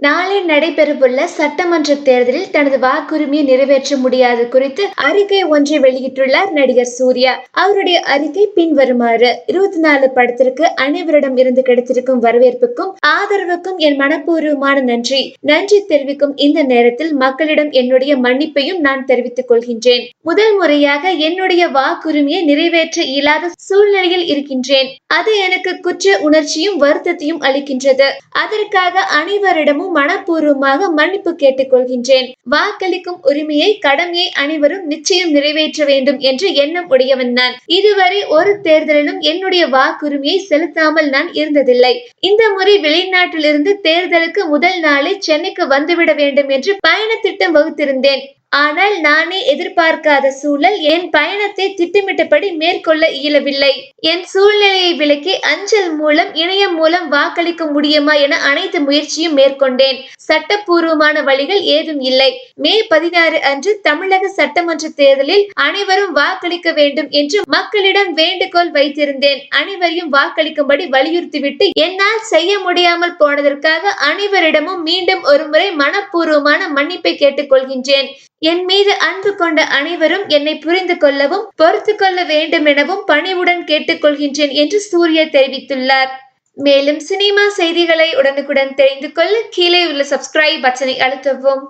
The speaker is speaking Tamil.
நாளை நடைபெறவுள்ள சட்டமன்ற தேர்தலில் தனது வாக்குரிமையை நிறைவேற்ற முடியாது குறித்து அறிக்கை ஒன்றை வெளியிட்டுள்ளார் நடிகர் சூர்யா. அவருடைய அறிக்கை பின்வருமாறு: 24 படத்திற்கு அனைவரிடம் இருந்து கிடைத்திருக்கும் வரவேற்புக்கும் ஆதரவுக்கும் என் மனப்பூர்வமான நன்றி தெரிவிக்கும் இந்த நேரத்தில் மக்களிடம் என்னுடைய மன்னிப்பையும் நான் தெரிவித்துக் கொள்கின்றேன். முதல் முறையாக என்னுடைய வாக்குரிமையை நிறைவேற்ற இயலாத சூழ்நிலையில் இருக்கின்றேன். அது எனக்கு குற்ற உணர்ச்சியும் வருத்தத்தையும் அளிக்கின்றது. அதற்காக அனைவரிடமும் மனப்பூர்வமாக மன்னிப்பு கேட்டுக் கொள்கின்றேன். வாக்களிக்கும் உரிமையை, கடமையை அனைவரும் நிச்சயம் நிறைவேற்ற வேண்டும் என்ற எண்ணம் உடையவன் நான். இதுவரை ஒரு தேர்தலிலும் என்னுடைய வாக்குரிமையை செலுத்தாமல் நான் இருந்ததில்லை. இந்த முறை வெளிநாட்டிலிருந்து தேர்தலுக்கு முதல் நாளே சென்னைக்கு வந்துவிட வேண்டும் என்று பயண திட்டம் வகுத்திருந்தேன். ஆனால் நானே எதிர்பார்க்காத சூழல் என் பயணத்தை திட்டமிட்டபடி மேற்கொள்ள இயலவில்லை. என் சூழ்நிலையை விளக்கி அஞ்சல் மூலம், இணையம் மூலம் வாக்களிக்க முடியுமா என அனைத்து முயற்சியும் மேற்கொண்டேன். சட்டப்பூர்வமான வழிகள் ஏதும் இல்லை. மே 16 அன்று தமிழக சட்டமன்ற தேர்தலில் அனைவரும் வாக்களிக்க வேண்டும் என்று மக்களிடம் வேண்டுகோள் வைத்திருந்தேன். அனைவரையும் வாக்களிக்கும்படி வலியுறுத்திவிட்டு என்னால் செய்ய முடியாமல் போனதற்காக அனைவரிடமும் மீண்டும் ஒருமுறை மனப்பூர்வமான மன்னிப்பை கேட்டுக் கொள்கின்றேன். என் மீது அன்பு கொண்ட அனைவரும் என்னை புரிந்து கொள்ளவும் பொறுத்து கொள்ள வேண்டும் எனவும் பணிவுடன் கேட்டுக்கொள்கின்றேன் என்று சூர்யா தெரிவித்துள்ளார். மேலும் சினிமா செய்திகளை உடனுக்குடன் தெரிந்து கொள்ள கீழே உள்ள சப்ஸ்கிரைப் பட்டனை அழுத்தவும்.